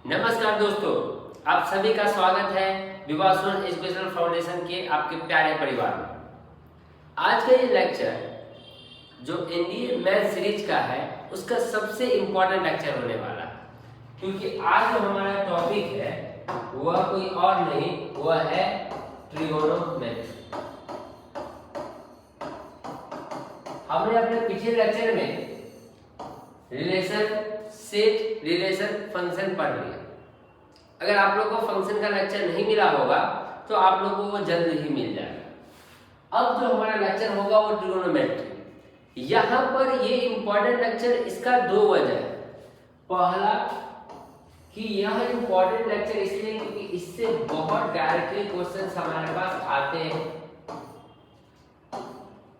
नमस्कार दोस्तों, आप सभी का स्वागत है विवासवन एजुकेशनल फाउंडेशन के आपके प्यारे परिवार में। आज का ये लेक्चर जो एनडीए मैथ सीरीज का है उसका सबसे इम्पोर्टेंट लेक्चर होने वाला है, क्योंकि आज जो हमारा टॉपिक है वह कोई और नहीं, वह है ट्रिगोनोमेट्री। हमने अपने पिछले लेक्चर में रिलेशन सेट, रिलेशन, फंक्शन पढ़ लिया। अगर आप लोगों को फंक्शन का लेक्चर नहीं मिला होगा तो आप लोगों को जल्द ही मिल जाएगा। अब जो हमारा लेक्चर होगा वो ट्रिगोनोमेट्री। यहाँ पर ये इंपॉर्टेंट लेक्चर, इसका दो वजह है। पहला कि यह इंपॉर्टेंट लेक्चर इसलिए क्योंकि इससे बहुत डायरेक्टली क्वेश्चंस हमारे पास आते हैं।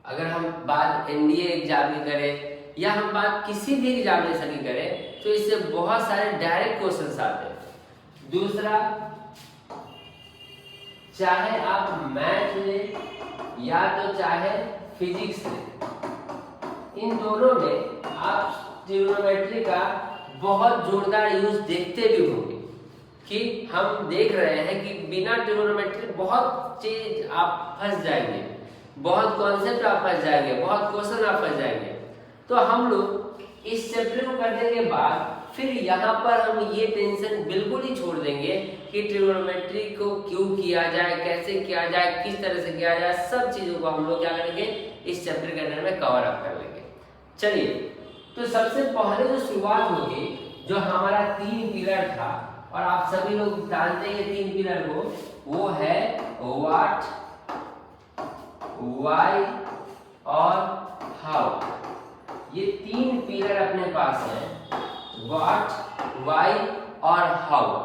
अगर हम बात एनडीए एग्जाम की करें या हम बात किसी भी एग्जामिनेशन की करें तो इससे बहुत सारे डायरेक्ट क्वेश्चंस आते हैं। दूसरा, चाहे आप मैथ ले या तो चाहे फिजिक्स ले, इन दोनों में आप ट्रिगोनोमेट्री का बहुत जोरदार यूज देखते भी होंगे कि हम देख रहे हैं कि बिना ट्रिगोनोमेट्री बहुत चीज आप फंस जाएंगे, बहुत कॉन्सेप्ट आप फंस जाएंगे, बहुत क्वेश्चन आप फंस जाएंगे। तो हम लोग इस चैप्टर को करने के बाद फिर यहाँ पर हम ये टेंशन बिल्कुल ही छोड़ देंगे कि ट्रिगोनोमेट्री को क्यों किया जाए, कैसे किया जाए, किस तरह से किया जाए, सब चीजों को हम लोग क्या करेंगे इस चैप्टर के अंदर में कवर अप कर लेंगे। चलिए, तो सबसे पहले जो शुरुआत होगी, जो हमारा 3 पिलर था और आप सभी लोग जानते हैं 3 पिलर को, वो है व्हाट, व्हाई और हाउ। ये 3 पिलर अपने पास हैं, व्हाट, व्हाई और हाउ।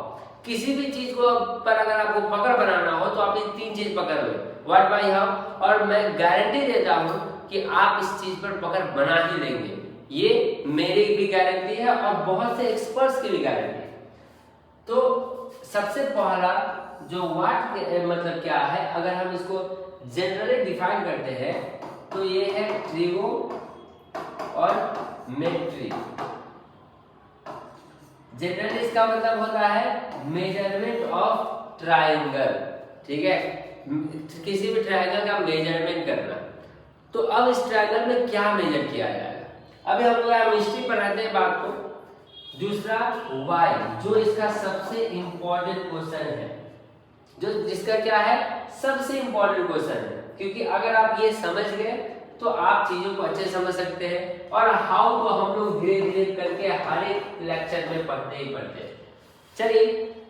किसी भी चीज को पर अगर आपको पकड़ बनाना हो तो आप ये 3 चीज पकड़ लो, व्हाट, व्हाई, हाउ, और मैं गारंटी देता हूं कि आप इस चीज पर पकड़ बना ही लेंगे। ये मेरी भी गारंटी है और बहुत से एक्सपर्ट्स की भी गारंटी है। तो सबसे पहला जो व्हाट मतलब क्या है, अगर हम इसको जनरली डिफाइन करते हैं तो ये है ट्रिगो और मेट्री। जनरली इसका मतलब होता है मेजरमेंट ऑफ ट्रायंगल, ठीक है, किसी भी ट्रायंगल का मेजरमेंट करना। तो अब इस ट्रायंगल में क्या मेजर किया जाएगा, अभी हम लोग हिस्ट्री पढ़ाते हैं बात को। दूसरा वाई, जो इसका सबसे इंपॉर्टेंट क्वेश्चन है, जो जिसका क्या है सबसे इंपॉर्टेंट क्वेश्चन है, क्योंकि अगर आप ये समझ गए तो आप चीजों को अच्छे समझ सकते हैं। और हाउ तो हम लोग धीरे धीरे करके हर एक लेक्चर में पढ़ते ही पढ़ते हैं। चलिए,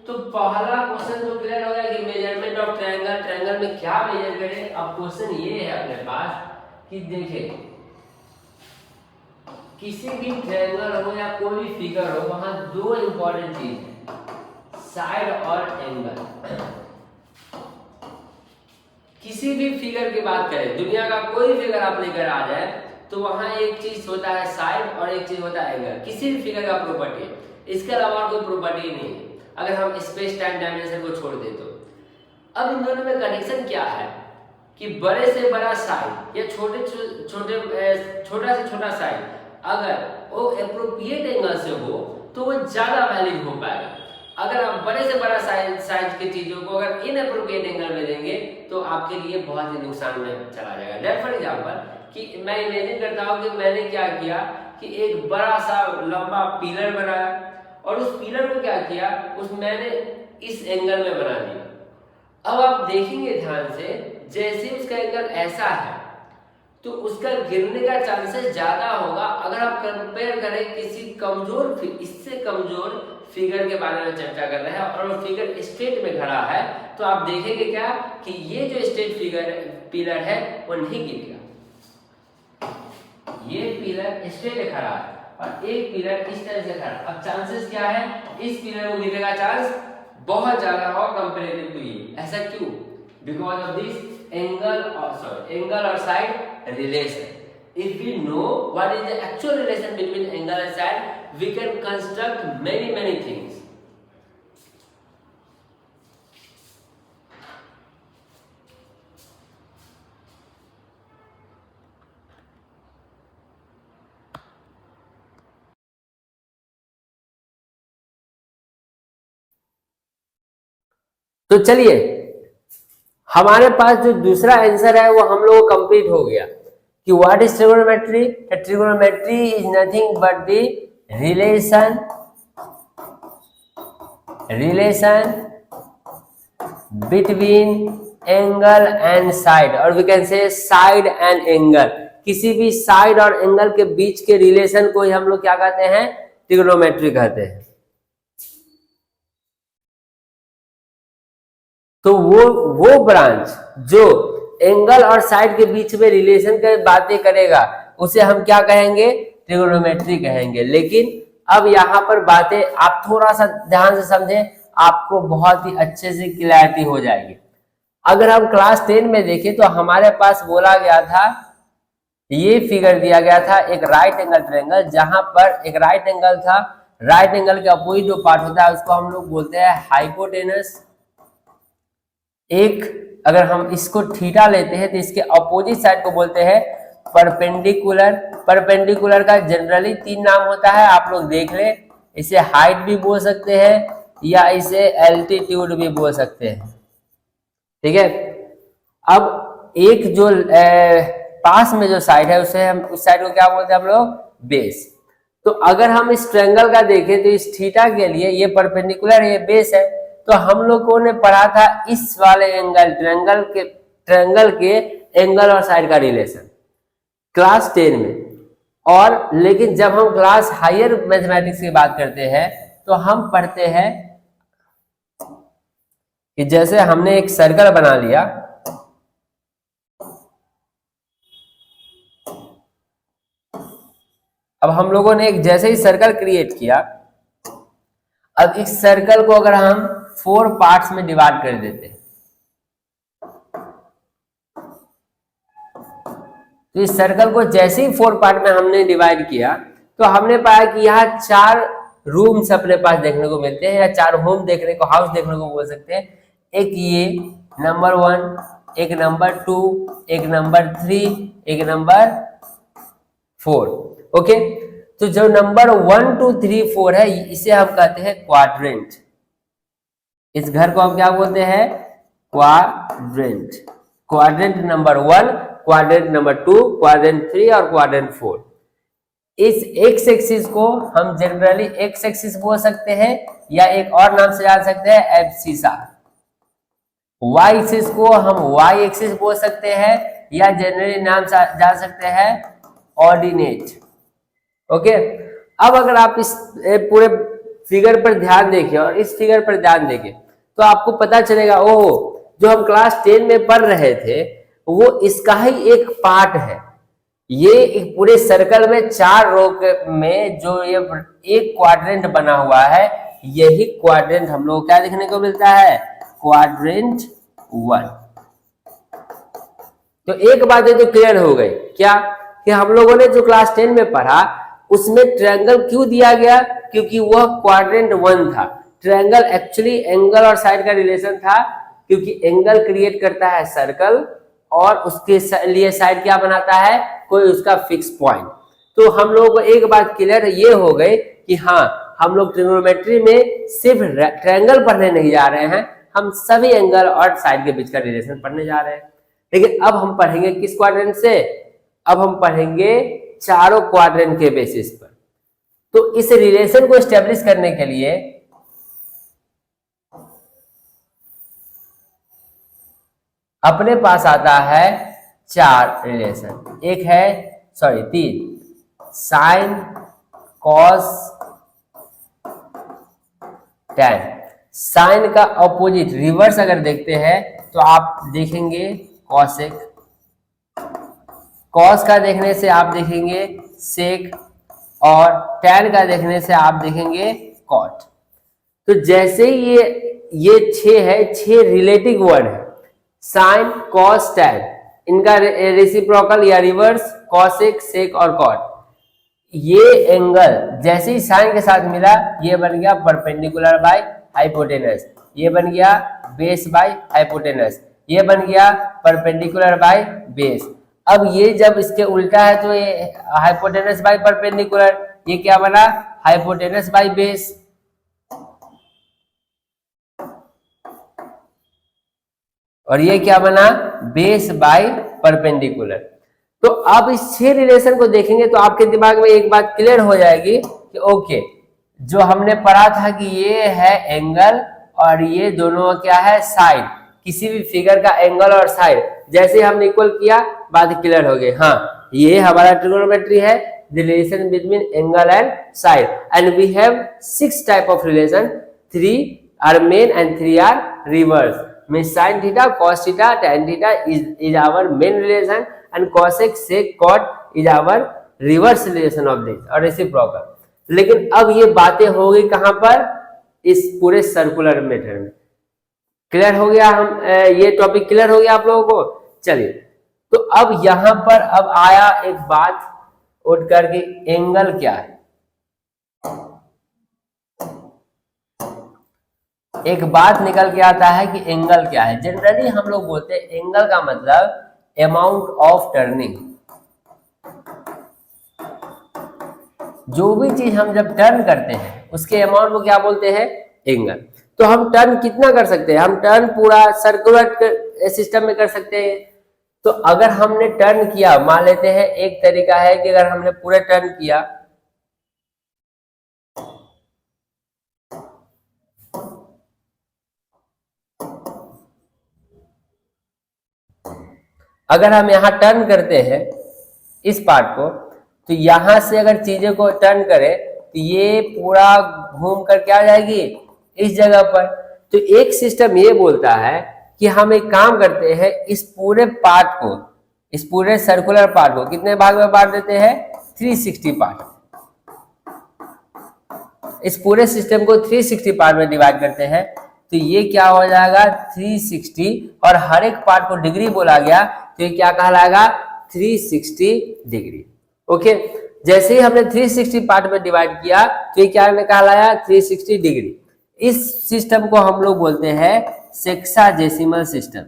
तो पहला क्वेश्चन तो क्लियर हो गया कि मेजरमेंट ऑफ ट्रायंगल, ट्रायंगल में क्या मेजर करें। अब क्वेश्चन ये है अपने पास कि देखिए, किसी भी ट्रायंगल हो या कोई भी फिगर हो, वहां 2 इंपॉर्टेंट चीज है, साइड और एंगल। किसी भी फिगर की बात करें, दुनिया का कोई फिगर आप लेकर आ जाए तो वहां एक चीज होता है साइड और एक चीज होता है एंगल। किसी भी फिगर का प्रॉपर्टी है, इसके अलावा कोई प्रॉपर्टी नहीं है अगर हम स्पेस टाइम डायमेंशन को छोड़ दे तो। अब इन दोनों में कनेक्शन क्या है कि बड़े से बड़ा साइड या छोटा से छोटा साइड अगर वो एप्रोप्रिएट एंगल से हो तो वो ज्यादा वैलिड हो पाएगा। अगर आप बड़े से बड़ा साइज की चीजों को अगर इनएप्रोप्रिएट एंगल में देंगे तो आपके लिए बहुत ही नुकसान में चला जाएगा। डेट फॉर एग्जांपल कि मैं इमेजिन करता हूं कि मैंने क्या किया कि एक बड़ा सा लंबा पिलर बनाया और उस पिलर को क्या किया, उस मैंने इस एंगल में बना दिया। अब आप देखेंगे ध्यान से, जैसे उसका एंगल ऐसा है तो उसका गिरने का चांसेस ज्यादा होगा। अगर आप कंपेयर करें किसी कमजोर, इससे कमजोर फिगर के बारे में चर्चा कर रहे हैं और वो फिगर स्ट्रेट में खड़ा है, तो आप देखेंगे क्या कि ये जो स्ट्रेट फिगर पिलर है वो नहीं गिरेगा। ये पिलर स्ट्रेट खड़ा है और एक पिलर इस तरह से खड़ा। अब चांसेस क्या है, इस पिलर को गिरने का चांस बहुत ज्यादा हो कंपैरेटिव टू ये। ऐसा क्यों? बिकॉज ऑफ दिस एंगल और side relation. If we know what is the actual relation between angle and side, we can construct many things. तो चलिए हमारे पास जो दूसरा आंसर है वो हम लोग कंप्लीट हो गया कि what is trigonometry. Trigonometry is nothing but the relation between angle and side, और we can say side and angle. किसी भी साइड और एंगल के बीच के रिलेशन को ही हम लोग क्या कहते हैं, ट्रिगोनोमेट्री कहते हैं। तो वो ब्रांच जो एंगल और साइड के बीच में रिलेशन की बातें करेगा उसे हम क्या कहेंगे, ट्रिगोनोमेट्री कहेंगे। लेकिन अब यहाँ पर बातें आप थोड़ा सा ध्यान से समझें, आपको बहुत ही अच्छे से क्लैरिटी हो जाएगी। अगर हम क्लास 10 में देखें तो हमारे पास बोला गया था, ये फिगर दिया गया था एक राइट एंगल ट्रायंगल, जहां पर एक राइट एंगल था, राइट एंगल के अपोजिट जो पार्ट होता है उसको हम लोग बोलते हैं हाइपोटेनस। एक अगर हम इसको थीटा लेते हैं तो इसके अपोजिट साइड को बोलते हैं परपेंडिकुलर। परपेंडिकुलर का जनरली 3 नाम होता है, आप लोग देख लें। इसे हाइट भी बोल सकते हैं या इसे एल्टीट्यूड भी बोल सकते हैं, ठीक है। अब एक जो पास में जो साइड है उसे हम उस साइड को क्या बोलते हैं हम लोग, बेस। तो अगर हम इस ट्रायंगल का देखें तो इस थीटा के लिए ये परपेंडिकुलर है, ये बेस है। तो हम लोगों ने पढ़ा था इस वाले एंगल ट्रायंगल के एंगल और साइड का रिलेशन क्लास 10 में। और लेकिन जब हम क्लास हायर मैथमेटिक्स की बात करते हैं तो हम पढ़ते हैं कि जैसे हमने एक सर्कल बना लिया, अब हम लोगों ने एक जैसे ही सर्कल क्रिएट किया, अब इस सर्कल को अगर हम 4 पार्ट्स में डिवाइड कर देते हैं तो इस सर्कल को जैसे ही 4 पार्ट में हमने डिवाइड किया तो हमने पाया कि यहाँ 4 रूम्स अपने पास देखने को मिलते हैं, या 4 होम देखने को, हाउस देखने को बोल सकते हैं। एक ये नंबर 1, एक नंबर 2, एक नंबर 3, एक नंबर 4। ओके, तो जो नंबर 1, 2, 3, 4 है इसे हम कहते हैं क्वाड्रेंट। इस घर को हम क्या बोलते हैं, quadrant. Quadrant number 1, quadrant number 2, quadrant 3 और क्वाड्रेंट 4। इस एक्स एक्सिस को हम जनरली एक्स एक्सिस बोल सकते हैं या एक और नाम से जान सकते हैं एब्सिसा। वाई एक्सिस को हम वाई एक्सिस बोल सकते हैं या जनरली नाम से जान सकते हैं ऑर्डिनेट। ओके, अब अगर आप इस पूरे फिगर पर ध्यान देखें और इस फिगर पर ध्यान देखें तो आपको पता चलेगा, ओहो, जो हम क्लास 10 में पढ़ रहे थे वो इसका ही एक पार्ट है। ये एक पूरे सर्कल में 4 रो में जो ये एक क्वाड्रेंट बना हुआ है, यही क्वाड्रेंट हम लोग क्या देखने को मिलता है, क्वाड्रेंट 1। तो एक बात है जो क्लियर हो गई, क्या कि हम लोगों ने जो क्लास 10 में पढ़ा उसमें ट्रायंगल क्यों दिया गया, क्योंकि वह क्वाड्रेंट 1 था। ट्रायंगल एक्चुअली एंगल और साइड का रिलेशन था, क्योंकि एंगल क्रिएट करता है सर्कल और उसके लिए साइड क्या बनाता है, कोई उसका फिक्स पॉइंट। तो हम लोगों को एक बात क्लियर ये हो गई कि हाँ, हम लोग ट्रिग्नोमेट्री में सिर्फ ट्रायंगल पढ़ने नहीं जा रहे हैं, हम सभी एंगल और साइड के बीच का रिलेशन पढ़ने जा रहे हैं। लेकिन अब हम पढ़ेंगे किस क्वाड्रेंट से, अब हम पढ़ेंगे चारों क्वाड्रेंट के बेसिस पर। तो इस रिलेशन को एस्टेब्लिश करने के लिए अपने पास आता है 4 रिलेशन। एक है, sorry 3, sine, cos, tan. Sine का ऑपोजिट रिवर्स अगर देखते हैं तो आप देखेंगे कॉसेक, कॉस का देखने से आप देखेंगे सेक, और टैन का देखने से आप देखेंगे कॉट। तो जैसे ही ये 6 है, 6 रिलेटिव वर्ड है, साइन, कॉस, टैन, इनका रेसिप्रोकल या रिवर्स कॉसेक, सेक और कॉट। ये एंगल जैसे ही साइन के साथ मिला, ये बन गया परपेंडिकुलर बाय हाइपोटेनस, ये बन गया बेस बाय हाइपोटेनस, ये बन गया परपेंडिकुलर बाय बेस। अब ये जब इसके उल्टा है तो ये हाइपोटेनस बाय परपेंडिकुलर, ये क्या बना, हाइपोटेनस बाय बेस। और ये क्या बना, बेस बाय परपेंडिकुलर। तो आप इस 6 रिलेशन को देखेंगे तो आपके दिमाग में एक बात क्लियर हो जाएगी कि ओके, जो हमने पढ़ा था कि ये है एंगल और ये दोनों क्या है, साइड। किसी भी फिगर का एंगल और साइड जैसे हमने इक्वल किया, बात क्लियर हो गई। हाँ, ये हमारा ट्रिगोनोमेट्री है, the relation between angle and side, and we have 6 type of relation, 3 are main and 3 are reverse. Means sin theta, cos theta, tan theta is our main relation and cosec, sec, cot is our reverse relation of this और reciprocal। लेकिन अब ये बातें हो गई कहां पर, इस पूरे सर्कुलर मेथड में। क्लियर हो गया, हम ये टॉपिक क्लियर हो गया आप लोगों को। चलिए, तो अब यहां पर अब आया एक बात उठ करके, एंगल क्या है। एक बात निकल के आता है कि एंगल क्या है। जनरली हम लोग बोलते हैं एंगल का मतलब अमाउंट ऑफ टर्निंग। जो भी चीज हम जब टर्न करते हैं उसके अमाउंट को क्या बोलते हैं, एंगल। तो हम टर्न कितना कर सकते हैं, हम टर्न पूरा सर्कुलर सिस्टम में कर सकते हैं। तो अगर हमने टर्न किया, मान लेते हैं एक तरीका है कि अगर हमने पूरे टर्न किया, अगर हम यहां टर्न करते हैं इस पार्ट को, तो यहां से अगर चीजें को टर्न करें तो ये पूरा घूम कर क्या आ जाएगी, इस जगह पर। तो एक सिस्टम ये बोलता है कि हम एक काम करते हैं, इस पूरे पार्ट को, इस पूरे सर्कुलर पार्ट को कितने भाग में बांट देते हैं, 360 पार्ट। इस पूरे सिस्टम को 360 पार्ट में डिवाइड करते हैं, तो ये क्या हो जाएगा 360, और हर एक पार्ट को डिग्री बोला गया तो ये क्या कहलाएगा 360 डिग्री। ओके, जैसे ही हमने 360 पार्ट में डिवाइड किया तो ये क्या कहलाया 360 डिग्री। इस सिस्टम को हम लोग बोलते हैं सेक्साडेसिमल सिस्टम।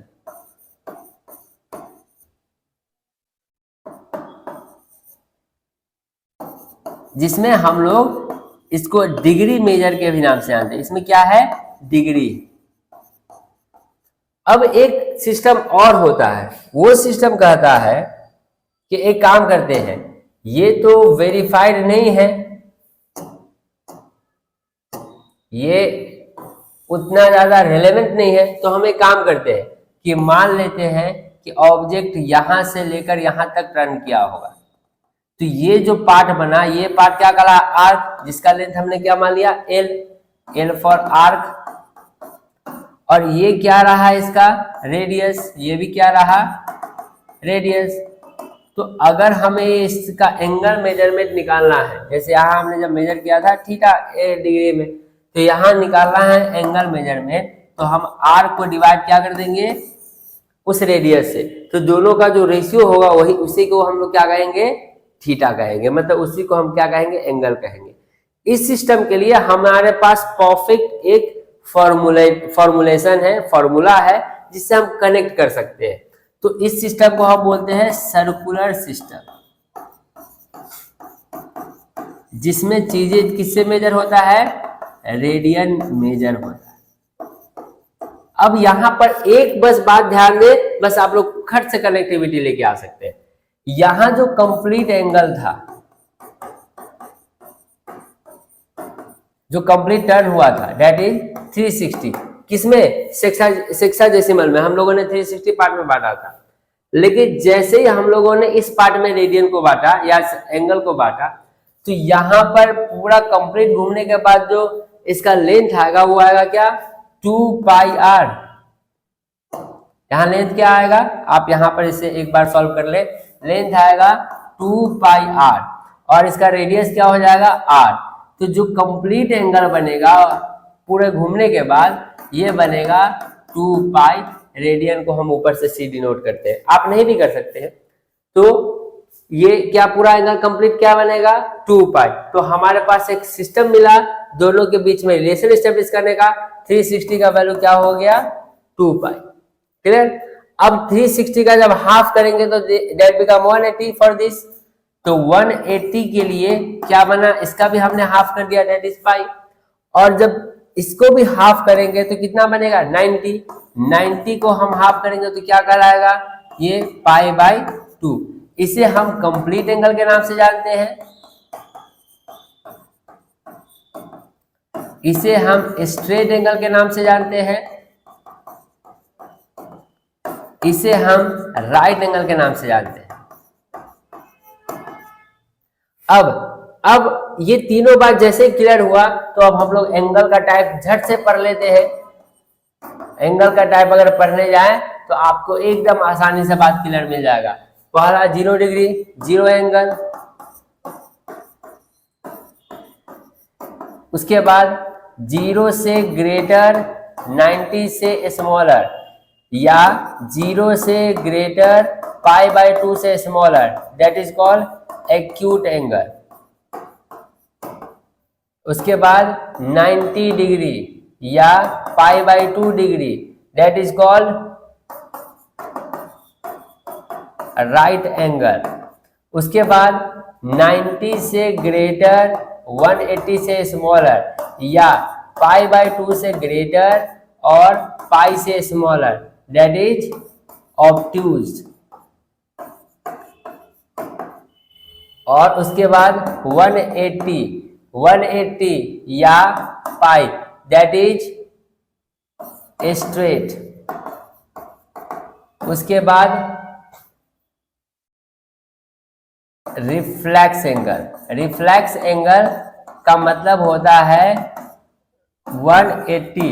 जिसमें हम लोग इसको डिग्री मेजर के भी नाम से जानते हैं। इसमें क्या है, डिग्री। अब एक सिस्टम और होता है, वो सिस्टम कहता है कि एक काम करते हैं, ये तो वेरीफाइड नहीं है, ये उतना ज्यादा रेलेवेंट नहीं है, तो हम एक काम करते हैं कि मान लेते हैं कि ऑब्जेक्ट यहां से लेकर यहां तक टर्न किया होगा। तो ये जो पार्ट बना, ये पार्ट क्या कहला, आर्क, जिसका लेंथ हमने क्या मान लिया, एल फॉर आर्क। और ये क्या रहा इसका रेडियस, ये भी क्या रहा रेडियस। तो अगर हमें इसका एंगल मेजरमेंट निकालना है, जैसे यहाँ हमने जब मेजर किया था थीटा डिग्री में, तो यहाँ निकालना है एंगल मेजरमेंट, तो हम आर्क को डिवाइड क्या कर देंगे उस रेडियस से। तो दोनों का जो रेशियो होगा वही, उसी को हम लोग क्या कहेंगे, थीटा कहेंगे, मतलब उसी को हम क्या कहेंगे, एंगल कहेंगे। इस सिस्टम के लिए हमारे पास परफेक्ट एक फॉर्मुलेशन है, फॉर्मूला है, जिससे हम कनेक्ट कर सकते हैं। तो इस सिस्टम को हम बोलते हैं सर्कुलर सिस्टम, जिसमें चीजें किससे मेजर होता है, रेडियन मेजर होता है। अब यहां पर एक बस बात ध्यान दें, बस आप लोग खट से कनेक्टिविटी लेके आ सकते हैं। यहां जो कंप्लीट एंगल था, जो कंप्लीट टर्न हुआ था, दैट इज 360। किसमें, सेक्साडेसिमल में हम लोगों ने 360 पार्ट में बांटा था। लेकिन जैसे ही हम लोगों ने इस पार्ट में रेडियन को बांटा या एंगल को बांटा, तो यहां पर पूरा कंप्लीट घूमने के बाद जो इसका लेंथ आएगा वो आएगा क्या, 2 पाई आर। यहां लेंथ क्या आएगा, आप यहां पर इसे एक बार सॉल्व कर ले, लेंथ आएगा 2 पाई आर और इसका रेडियस क्या हो जाएगा आर। तो जो कंप्लीट एंगल बनेगा पूरे घूमने के बाद, ये बनेगा 2 पाई। रेडियन को हम ऊपर से सी डिनोट करते हैं, आप नहीं भी कर सकते हैं। तो ये क्या पूरा एंगल कंप्लीट क्या बनेगा, 2 पाई। तो हमारे पास एक सिस्टम मिला दोनों के बीच में रिलेशन एस्टेब्लिश करने का। 360 का वैल्यू क्या हो गया, 2 पाई। क्लियर। अब 360 का जब हाफ करेंगे तो दैट बिकम 180 फॉर दिस। तो 180 के लिए क्या बना, इसका भी हमने हाफ कर दिया, दैट इज पाई। और जब इसको भी हाफ करेंगे तो कितना बनेगा 90। 90 को हम हाफ करेंगे तो क्या कहलाएगा, ये पाई बाय 2। इसे हम कंप्लीट एंगल के नाम से जानते हैं, इसे हम स्ट्रेट एंगल के नाम से जानते हैं, इसे हम राइट एंगल के नाम से जानते हैं। अब ये तीनों बात जैसे क्लियर हुआ तो अब हम लोग एंगल का टाइप झट से पढ़ लेते हैं। एंगल का टाइप अगर पढ़ने जाए तो आपको एकदम आसानी से बात क्लियर मिल जाएगा। पहला 0 डिग्री, 0 एंगल। उसके बाद 0 से ग्रेटर, 90 से स्मॉलर, या 0 से ग्रेटर, पाई बाय 2 से smaller, that is called acute angle. उसके बाद 90 डिग्री या pi by 2 degree, that is called right angle. उसके बाद 90 से ग्रेटर, 180 से स्मॉलर, या पाई बाय 2 से ग्रेटर और पाई से स्मॉलर, दैट इज ऑब्ट्यूज। और उसके बाद 180 या पाई, दैट इज स्ट्रेट। उसके बाद रिफ्लेक्स एंगल। रिफ्लेक्स एंगल का मतलब होता है 180।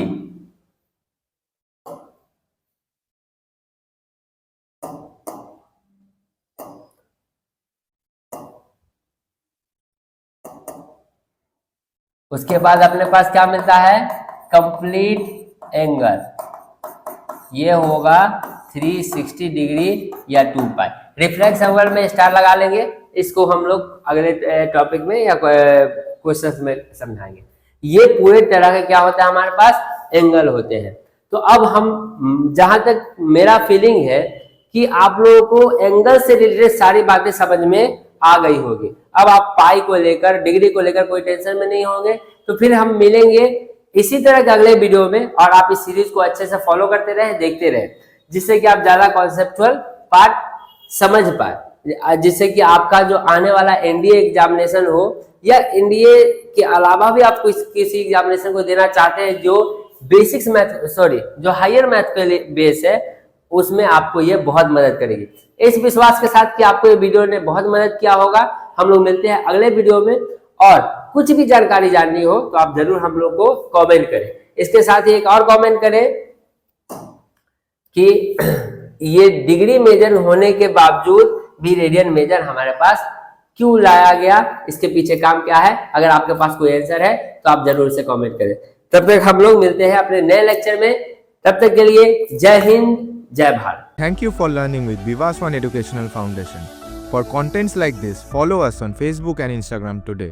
उसके बाद अपने पास क्या मिलता है, कंप्लीट एंगल। ये होगा 360 डिग्री या 2 पाई। रिफ्लेक्स एंगल में स्टार लगा लेंगे, इसको हम लोग अगले टॉपिक में या क्वेश्चंस में समझाएंगे। ये पूरे तरह के क्या होता है हमारे पास एंगल होते हैं। तो अब हम, जहां तक मेरा फीलिंग है कि आप लोगों को एंगल से रिलेटेड सारी बातें समझ में आ गई होगी। अब आप पाई को लेकर, डिग्री को लेकर कोई टेंशन में नहीं होंगे। तो फिर हम मिलेंगे इसी तरह के अगले वीडियो में, और आप इस सीरीज को अच्छे से फॉलो करते रहे, देखते रहे, जिससे कि आप ज्यादा कॉन्सेप्चुअल पार्ट समझ पाए, जिससे कि आपका जो आने वाला एनडीए एग्जामिनेशन हो या एनडीए के अलावा भी आप किसी एग्जामिनेशन को देना चाहते हैं जो बेसिक्स मैथ, जो हायर मैथ पे बेस है, उसमें आपको ये बहुत मदद करेगी। इस विश्वास के साथ कि आपको ये वीडियो ने बहुत मदद किया होगा, हम लोग मिलते हैं अगले वीडियो में। और कुछ भी जानकारी जाननी हो तो आप जरूर हम लोग को कमेंट करें। इसके साथ ही एक और कमेंट करें कि ये डिग्री मेजर होने के बावजूद भी रेडियन मेजर हमारे पास क्यों लाया गया, इसके पीछे काम क्या है। अगर आपके पास कोई आंसर है तो आप जरूर से कमेंट करें। तब तक हम लोग मिलते हैं अपने नए लेक्चर में। तब तक के लिए जय हिंद, जय Bharat. Thank you for learning with Vivas One Educational Foundation. For contents like this, follow us on Facebook and Instagram today.